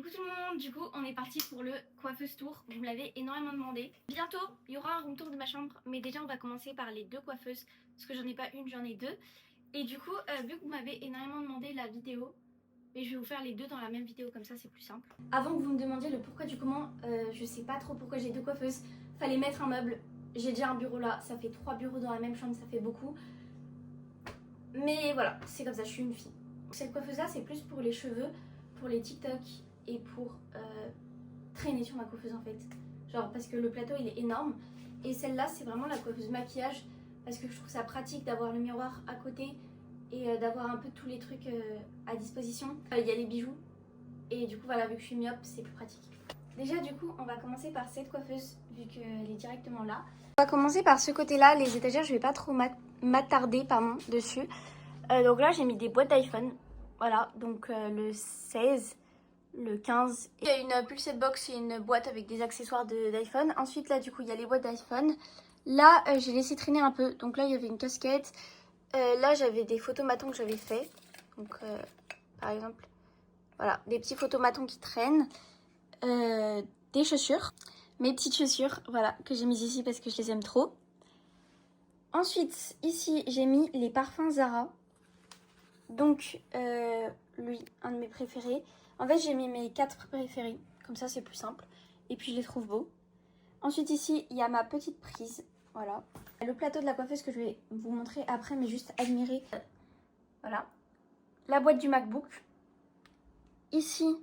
Coucou tout le monde, du coup on est parti pour le coiffeuse tour, vous me l'avez énormément demandé. Bientôt il y aura un room tour de ma chambre, mais déjà on va commencer par les deux coiffeuses, parce que j'en ai pas une, j'en ai deux. Et du coup, vu que vous m'avez énormément demandé la vidéo, et je vais vous faire les deux dans la même vidéo, comme ça c'est plus simple. Avant que vous me demandiez le pourquoi du comment, je sais pas trop pourquoi j'ai deux coiffeuses, fallait mettre un meuble. J'ai déjà un bureau là, ça fait 3 bureaux dans la même chambre, ça fait beaucoup. Mais voilà, c'est comme ça, je suis une fille. Cette coiffeuse là c'est plus pour les cheveux, pour les TikTok et pour traîner sur ma coiffeuse en fait. Genre parce que le plateau il est énorme. Et celle-là c'est vraiment la coiffeuse maquillage parce que je trouve ça pratique d'avoir le miroir à côté et d'avoir un peu tous les trucs à disposition. Il y a les bijoux et du coup voilà, vu que je suis myope c'est plus pratique. Déjà du coup on va commencer par cette coiffeuse vu qu'elle est directement là. On va commencer par ce côté là, les étagères je vais pas trop m'attarder dessus. Donc là j'ai mis des boîtes d'iPhone. Voilà, donc le 16, le 15. Il y a une pulsette box et une boîte avec des accessoires d'iPhone. Ensuite là du coup il y a les boîtes d'iPhone. Là j'ai laissé traîner un peu. Donc là il y avait une casquette. Là j'avais des photomatons que j'avais fait. Donc par exemple, voilà, des petits photomatons qui traînent. Des chaussures. Mes petites chaussures, voilà, que j'ai mises ici parce que je les aime trop. Ensuite ici j'ai mis les parfums Zara. Donc, lui, un de mes préférés. En fait, j'ai mis mes 4 préférés. Comme ça, c'est plus simple. Et puis, je les trouve beaux. Ensuite, ici, il y a ma petite prise. Voilà. Le plateau de la coiffeuse que je vais vous montrer après, mais juste admirer. Voilà. La boîte du MacBook. Ici,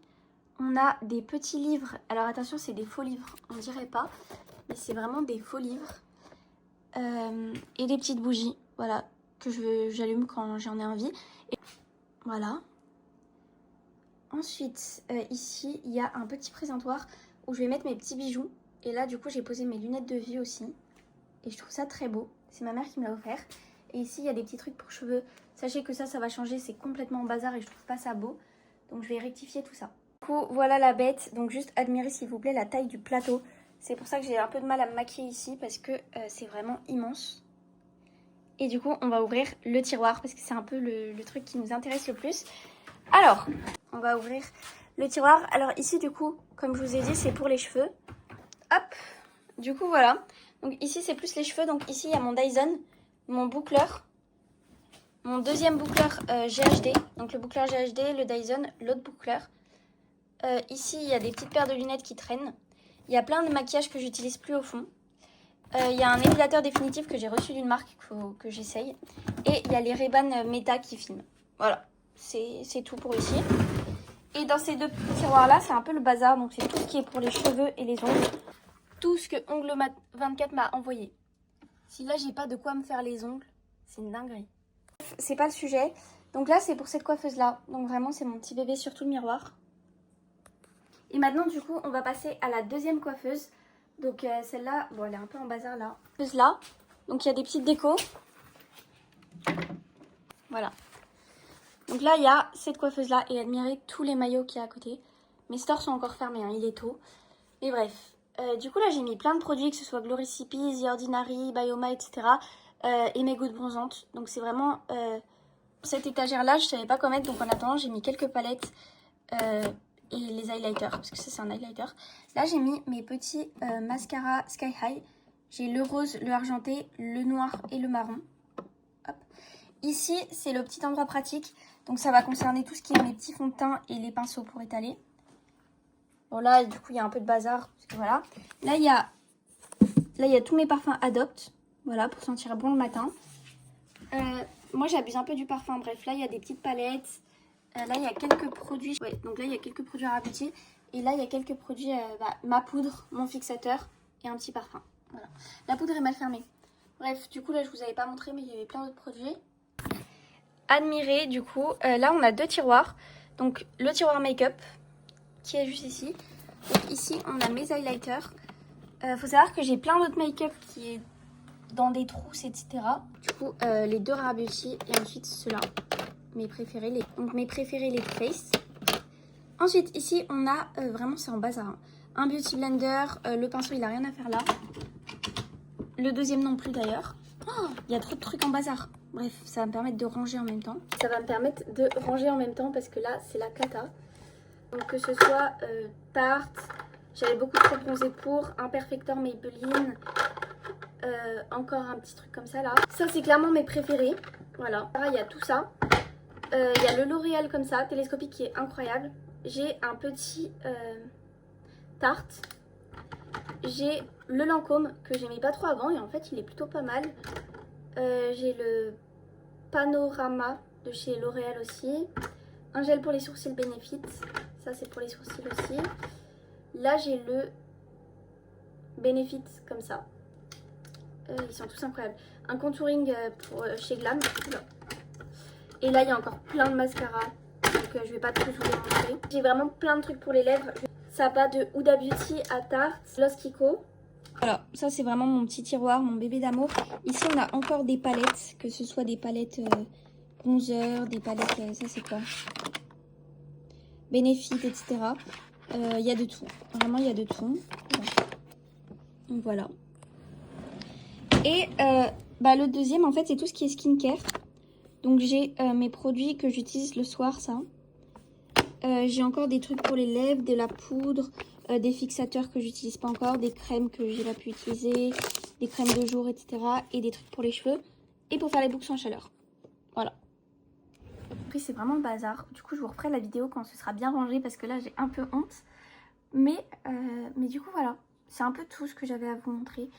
on a des petits livres. Alors, attention, c'est des faux livres. On dirait pas. Mais c'est vraiment des faux livres. Et des petites bougies. Voilà. Que j'allume quand j'en ai envie. Et voilà. Ensuite, ici, il y a un petit présentoir où je vais mettre mes petits bijoux. Et là, du coup, j'ai posé mes lunettes de vue aussi. Et je trouve ça très beau. C'est ma mère qui me l'a offert. Et ici, il y a des petits trucs pour cheveux. Sachez que ça va changer. C'est complètement en bazar et je trouve pas ça beau. Donc, je vais rectifier tout ça. Du coup, voilà la bête. Donc, juste admirez, s'il vous plaît, la taille du plateau. C'est pour ça que j'ai un peu de mal à me maquiller ici parce que c'est vraiment immense. Et du coup, on va ouvrir le tiroir parce que c'est un peu le truc qui nous intéresse le plus. Alors, on va ouvrir le tiroir. Alors ici, du coup, comme je vous ai dit, c'est pour les cheveux. Hop, du coup, voilà. Donc ici, c'est plus les cheveux. Donc ici, il y a mon Dyson, mon boucleur, mon deuxième boucleur GHD. Donc le boucleur GHD, le Dyson, l'autre boucleur. Ici, il y a des petites paires de lunettes qui traînent. Il y a plein de maquillages que j'utilise plus au fond. Il y a un épilateur définitif que j'ai reçu d'une marque, qu'il faut que j'essaye. Et il y a les Ray-Ban Meta qui filment. Voilà, c'est tout pour ici. Et dans ces deux tiroirs là, c'est un peu le bazar. Donc c'est tout ce qui est pour les cheveux et les ongles. Tout ce que Ongle 24 m'a envoyé. Si là j'ai pas de quoi me faire les ongles, c'est une dinguerie. C'est pas le sujet. Donc là c'est pour cette coiffeuse là. Donc vraiment c'est mon petit bébé sur tout le miroir. Et maintenant du coup on va passer à la deuxième coiffeuse. Donc celle-là, bon elle est un peu en bazar là. Coiffeuse là. Donc il y a des petites décos. Voilà. Donc là, il y a cette coiffeuse-là et admirez tous les maillots qu'il y a à côté. Mes stores sont encore fermés, hein, il est tôt. Mais bref. Du coup, là, j'ai mis plein de produits, que ce soit Glory CP, The Ordinary, Bioma, etc. Et mes gouttes bronzantes. Donc c'est vraiment... cette étagère-là, je savais pas quoi mettre. Donc en attendant, j'ai mis quelques palettes et les highlighters. Parce que ça, c'est un highlighter. Là, j'ai mis mes petits mascaras Sky High. J'ai le rose, le argenté, le noir et le marron. Hop. Ici, c'est le petit endroit pratique. Donc ça va concerner tout ce qui est mes petits fonds de teint et les pinceaux pour étaler. Bon là, du coup, il y a un peu de bazar. Parce que voilà. Là, il y a tous mes parfums Adopt. Voilà, pour sentir bon le matin. Moi, j'abuse un peu du parfum. Bref, là, il y a des petites palettes. Là, il y a quelques produits. Ouais, donc là, il y a quelques produits à rabuter. Et là, il y a quelques produits, ma poudre, mon fixateur et un petit parfum. Voilà. La poudre est mal fermée. Bref, du coup, là, je vous avais pas montré, mais il y avait plein d'autres produits. Admirer du coup, là on a deux tiroirs, donc le tiroir make-up qui est juste ici, donc ici on a mes highlighters, faut savoir que j'ai plein d'autres make-up qui est dans des trousses etc, du coup les deux Rare Beauty et ensuite ceux-là, mes préférés, donc mes préférés les Face. Ensuite ici on a, vraiment c'est en bazar, hein, un Beauty Blender, le pinceau il a rien à faire là, le deuxième non plus d'ailleurs, oh, il y a trop de trucs en bazar. Bref, ça va me permettre de ranger en même temps. Ça va me permettre de ranger en même temps parce que là, c'est la cata. Donc que ce soit Tarte, j'avais beaucoup trop bronzé pour, Imperfector Maybelline, encore un petit truc comme ça là. Ça c'est clairement mes préférés, voilà. Il y a tout ça. Il y a le L'Oréal comme ça, télescopique qui est incroyable. J'ai un petit Tarte. J'ai le Lancôme que j'aimais pas trop avant et en fait il est plutôt pas mal. J'ai le Panorama de chez L'Oréal aussi. Un gel pour les sourcils Benefit, ça c'est pour les sourcils aussi. Là j'ai le Benefit comme ça. Ils sont tous incroyables. Un contouring pour, chez Glam. Et là il y a encore plein de mascaras. Donc je vais pas tous vous les montrer. J'ai vraiment plein de trucs pour les lèvres. Ça va de Huda Beauty à Tarte, Los Kiko. Voilà, ça c'est vraiment mon petit tiroir, mon bébé d'amour. Ici on a encore des palettes, que ce soit des palettes bronzer, des palettes, ça c'est quoi, Benefit, etc. Il y a de tout, vraiment il y a de tout. Donc voilà. Et le deuxième en fait c'est tout ce qui est skincare. Donc j'ai mes produits que j'utilise le soir, ça. J'ai encore des trucs pour les lèvres, de la poudre, des fixateurs que j'utilise pas encore, des crèmes que j'ai pas pu utiliser, des crèmes de jour, etc. Et des trucs pour les cheveux et pour faire les boucles sans chaleur. Voilà. Après c'est vraiment le bazar. Du coup je vous referai la vidéo quand ce sera bien rangé parce que là j'ai un peu honte. Mais du coup voilà. C'est un peu tout ce que j'avais à vous montrer.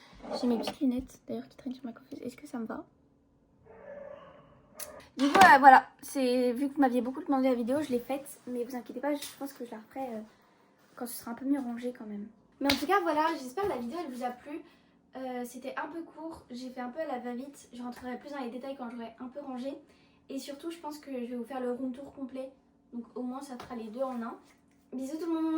J'ai mes petites lunettes d'ailleurs qui traînent sur ma coiffeuse. Est-ce que ça me va? Du coup voilà, vu que vous m'aviez beaucoup demandé la vidéo, je l'ai faite, mais vous inquiétez pas, je pense que je la referai quand ce sera un peu mieux rangé quand même. Mais en tout cas voilà, j'espère que la vidéo elle vous a plu. C'était un peu court, j'ai fait un peu à la va-vite, je rentrerai plus dans les détails quand j'aurai un peu rangé. Et surtout je pense que je vais vous faire le room tour complet, donc au moins ça fera les deux en un. Bisous tout le monde!